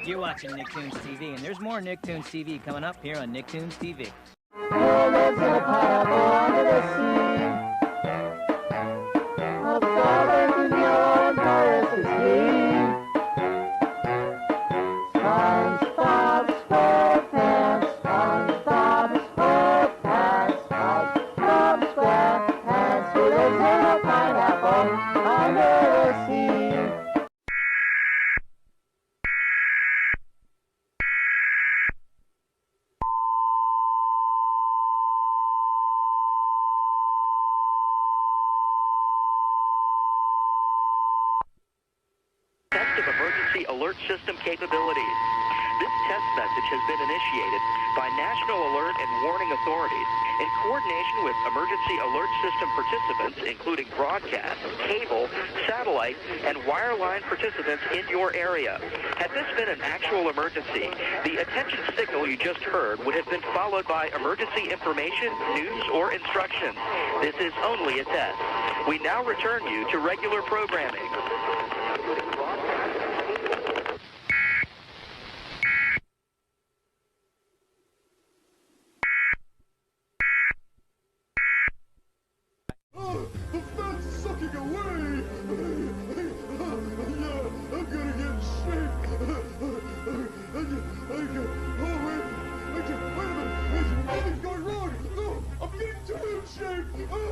You're watching Nicktoons TV, and there's more Nicktoons TV coming up here on Nicktoons TV. Who lives in a pineapple under the sea? A southern New Paris is he. SpongeBob SquarePants, SpongeBob SquarePants, SpongeBob SquarePants, who lives in a pineapple under the sea. Test of emergency alert system capabilities. This test message has been initiated by National Alert and Warning Authorities in coordination with emergency alert system participants, including broadcast, cable, satellite, and wireline participants in your area. Had this been an actual emergency, the attention signal you just heard would have been followed by emergency information, news, or instructions. This is only a test. We now return you to regular programming. The fat's sucking away! Yeah, I'm gonna get in shape! Wait a minute! Something's going wrong! No! I'm getting too in shape! No!